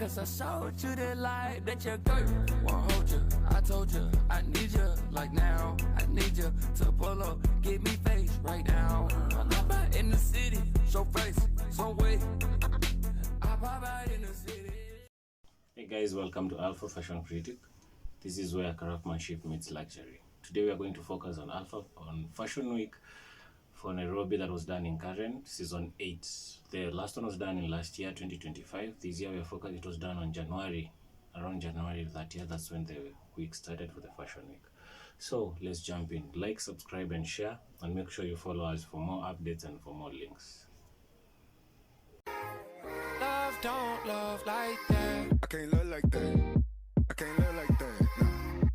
cause I showed you the light that your girl won't hold you. I told you I need you, like now. I need you to pull up, give me face right now. I'm out in the city, show face, some way. I pop out in the city. Hey guys, welcome to Alpha Fashion Critic. This is where craftsmanship meets luxury. Today we are going to focus on Fashion Week for Nairobi that was done in current season 8. The last one was done in last year, 2025. This year we are focused, it was done on January, around January that year. That's when the week started for the Fashion Week. So let's jump in. Like, subscribe and share, and make sure you follow us for more updates and for more links. Love don't love like that. I can't love like that. I can't love like that. No,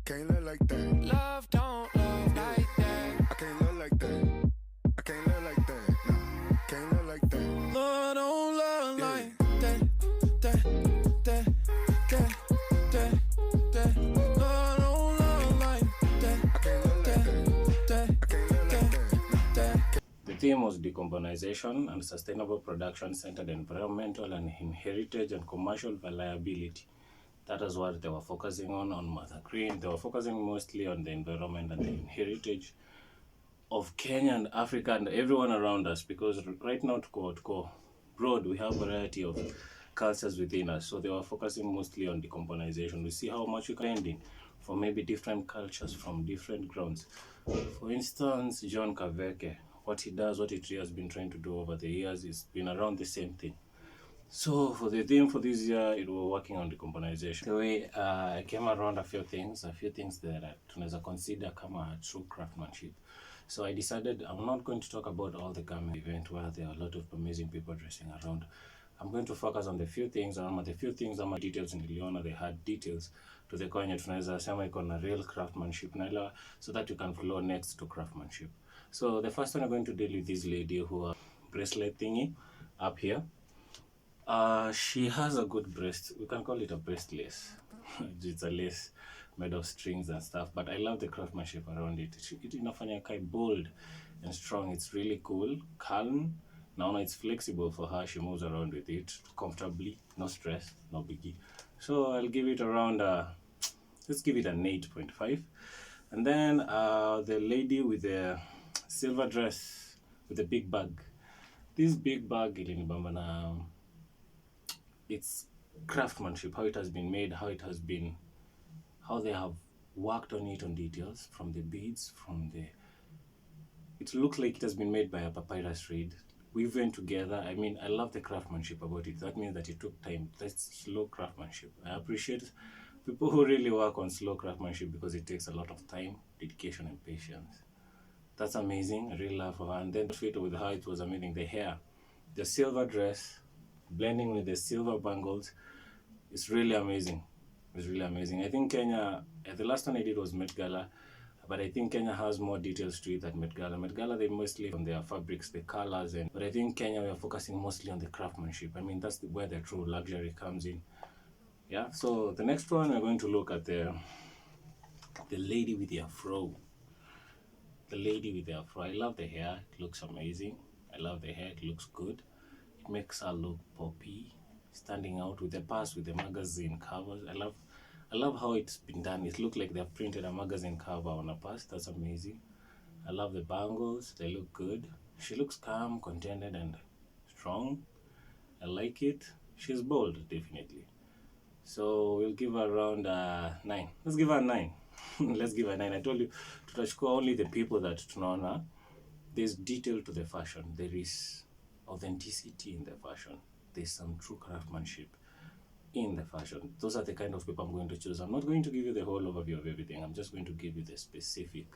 can't love like that. Love don't love like that. I can't love like that. I can't love like that. No, can't love like that. Love don't love like that. That. Love don't love like that. I can't love like that. I can't love like that. The theme was decarbonization and sustainable production centered environmental and in heritage and commercial reliability. That is what they were focusing on Mother Green. They were focusing mostly on the environment and the heritage of Kenya and Africa and everyone around us, because right now to go broad, we have a variety of cultures within us. So they were focusing mostly on decarbonization. We see how much we can in for maybe different cultures from different grounds. For instance, John Kaveke, what he does, what he has been trying to do over the years is been around the same thing. So for the theme for this year, it was working on decarbonization. The way I came around a few things that tunaweza consider kama true craftsmanship. So I decided I'm not going to talk about all the garment event where there are a lot of amazing people dressing around. I'm going to focus on the few things, details in Leona, they had details to the kwenye tunaweza sema iko na real craftsmanship naelewa, so that you can follow next to craftsmanship. So the first one I'm going to deal with this lady who bracelet thingy up here. She has a good breast. We can call it a breast lace. It's a lace made of strings and stuff, but I love the craftsmanship around it. It inafanya kai bold and strong. It's really cool, calm. Now it's flexible for her. She moves around with it comfortably, no stress, no biggie. So I'll give it around, let's give it an 8.5. And then the lady with the silver dress with the big bag. This big bag, ilinibamba na it's craftsmanship, how it has been made, how they have worked on it, on details, from the beads, it looks like it has been made by a papyrus reed, woven together. I mean, I love the craftsmanship about it. That means that it took time. That's slow craftsmanship. I appreciate people who really work on slow craftsmanship because it takes a lot of time, dedication, and patience. That's amazing. I really love her. And then the fit with her, it was amazing. The hair, the silver dress, blending with the silver bangles, it's really amazing. It's really amazing. I think Kenya, the last one I did was Met Gala, but I think Kenya has more details to it than Met Gala. Met Gala, they mostly on their fabrics, the colors, but I think Kenya, we are focusing mostly on the craftsmanship. I mean, that's where the true luxury comes in. Yeah, so the next one, we're going to look at the lady with the afro. The lady with the afro. I love the hair. It looks amazing. I love the hair. It looks good. It makes her look poppy, standing out with the past, with the magazine covers. I love how it's been done. It looks like they've printed a magazine cover on a purse. That's amazing. I love the bangles. They look good. She looks calm, contented, and strong. I like it. She's bold, definitely. So we'll give her around 9. Let's give her a 9. Let's give her a 9. I told you, tutachukua only the people that tunaona. There's detail to the fashion. There is authenticity in the fashion. There's some true craftsmanship in the fashion. Those are the kind of people I'm going to choose. I'm not going to give you the whole overview of everything. I'm just going to give you the specific.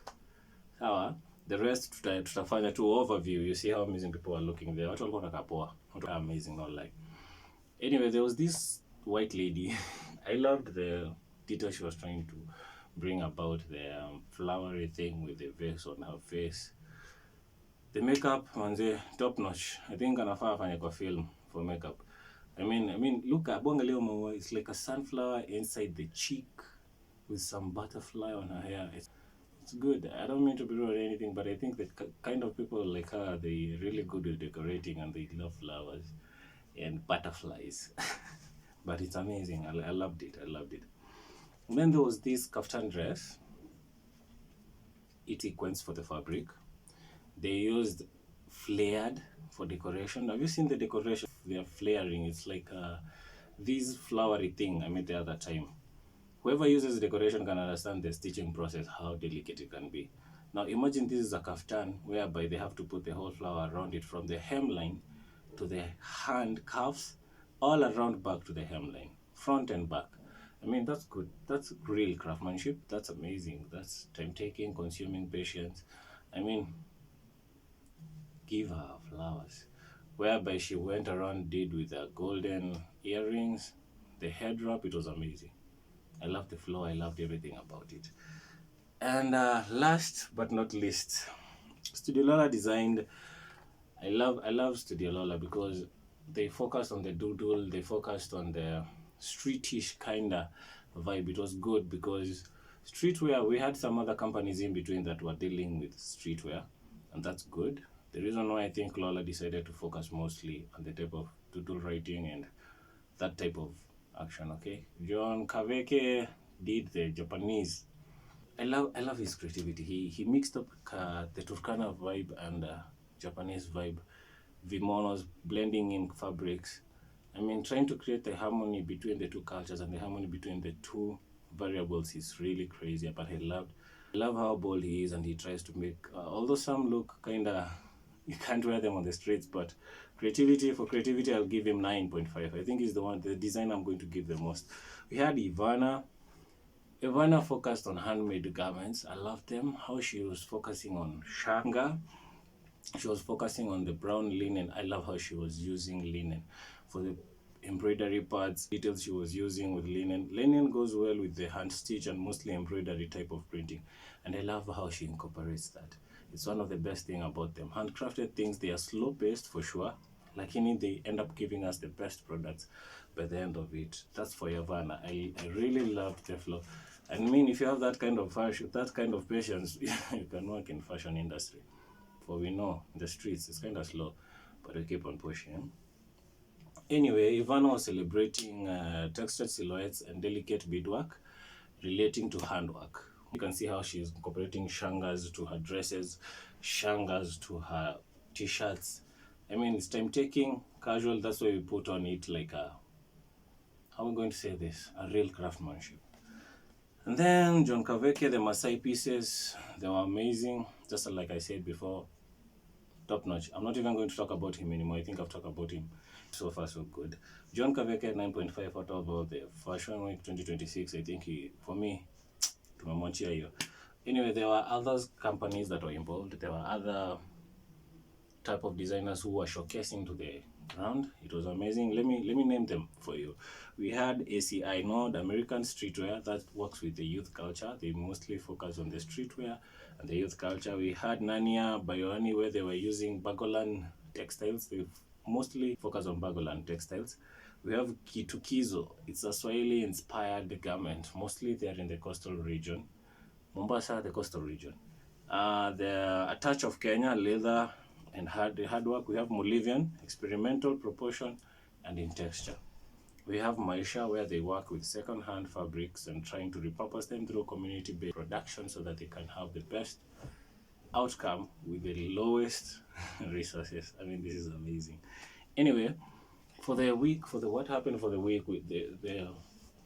The rest tutafanya tu overview. You see how amazing people are looking there. Watu walikuwa wanakaa What amazing, not like. Anyway, there was this white lady. I loved the detail she was trying to bring about, the flowery thing with the vase on her face. The makeup, manze, top notch. I think anafaa afanye kwa film for makeup. I mean, look at bonga leo maua. It's like a sunflower inside the cheek with some butterfly on her hair. It's good. I don't mean to be rude or anything, but I think that kind of people like her, they're really good with decorating and they love flowers and butterflies. but it's amazing. I loved it. I loved it. And then there was this kaftan dress. It sequence for the fabric. They used flared for decoration. Have you seen the decoration? They are flaring. It's like this flowery thing I made the other time. Whoever uses decoration can understand the stitching process, how delicate it can be. Now imagine this is a kaftan whereby they have to put the whole flower around it from the hemline to the hand cuffs, all around back to the hemline, front and back. I mean, that's good. That's real craftsmanship. That's amazing. That's time taking, consuming patience. I mean, give her flowers. Whereby she went around, did with her golden earrings, the head wrap, it was amazing. I loved the flow, I loved everything about it. And last but not least, Studio Lola designed. I love Studio Lola because they focused on the doodle, they focused on the streetish kinda vibe. It was good because streetwear, we had some other companies in between that were dealing with streetwear, and that's good. The reason why I think Lola decided to focus mostly on the type of doodle writing and that type of action. Okay, John Kaveke did the Japanese. I love his creativity. He mixed up the Turkana vibe and Japanese vibe, Vimonos, blending in fabrics. I mean, trying to create the harmony between the two cultures and the harmony between the two variables is really crazy. But I love how bold he is, and he tries to make. Although some look kinda, you can't wear them on the streets, but creativity, I'll give him 9.5. I think he's the design I'm going to give the most. We had Ivana. Ivana focused on handmade garments. I loved them. How she was focusing on shanga. She was focusing on the brown linen. I love how she was using linen for the embroidery parts, details she was using with linen. Linen goes well with the hand stitch and mostly embroidery type of printing. And I love how she incorporates that. It's one of the best thing about them. Handcrafted things, they are slow paced for sure. Like they end up giving us the best products by the end of it. That's for Yavanna. I really loved the flow. I mean, if you have that kind of fashion, that kind of patience, you can work in fashion industry. For we know the streets it's kind of slow, but we keep on pushing. Anyway, Ivana was celebrating textured silhouettes and delicate beadwork relating to handwork. You can see how she's incorporating shangas to her dresses, shangas to her t-shirts. I mean, it's time taking, casual. That's why we put on it like how am I going to say this? A real craftsmanship. And then John Kaveke, the Masai pieces, they were amazing. Just like I said before, top notch. I'm not even going to talk about him anymore. I think I've talked about him so far, so good. John Kaveke, 9.5 out of the Fashion Week 2026. I think for me, tumemwachia hiyo. Anyway, there were other companies that were involved. There were other type of designers who were showcasing to the ground. It was amazing. Let me name them for you. We had ACI Nord, American Streetwear, that works with the youth culture. They mostly focus on the streetwear and the youth culture. We had Nania Bayoani, where they were using Bagolan textiles. They mostly focus on Bagolan textiles. We have Kitukizo. It's a Swahili inspired garment. Mostly they are in the coastal region. Mombasa, the coastal region. A touch of Kenya, leather and hard work. We have Molivian, experimental, proportion, and in texture. We have Maisha, where they work with second-hand fabrics and trying to repurpose them through community-based production so that they can have the best outcome with the lowest resources. I mean, this is amazing. Anyway, for the what happened for the week with the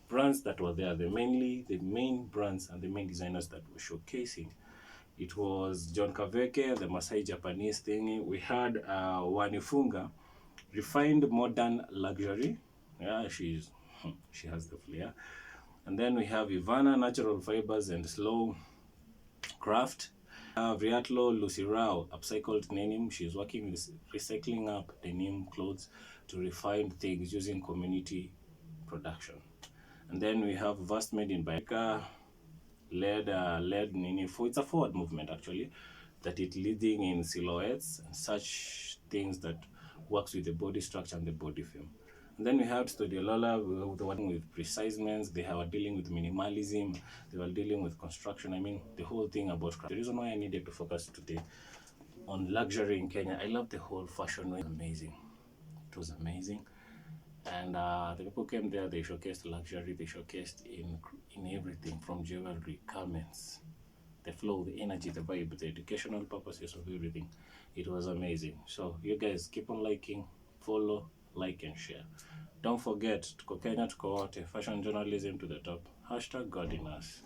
brands that were there, the main brands and the main designers that were showcasing. It was John Kaveke, the Masai Japanese thingy. We had Wanifunga, refined modern luxury. Yeah, she has the flair. And then we have Ivana, natural fibers and slow craft. Vriatlo Lucirao, upcycled denim. She's working with recycling up denim clothes to refine things using community production. And then we have Vast Made in Baika, led Nini. It's a forward movement actually, that it leading in silhouettes and such things that works with the body structure and the body film. And then we had Studio Lola, they were dealing with precisement, they were dealing with minimalism, they were dealing with construction. I mean, the whole thing about craft. The reason why I needed to focus today on luxury in Kenya, I love the whole fashion way. Amazing. It was amazing. And the people came there, they showcased luxury, they showcased in everything from jewelry, garments, the flow, the energy, the vibe, the educational purposes of everything. It was amazing. So you guys keep on liking, follow, like and share. Don't forget, tuko Kenya, tuko wote, fashion journalism to the top. Hashtag God in us.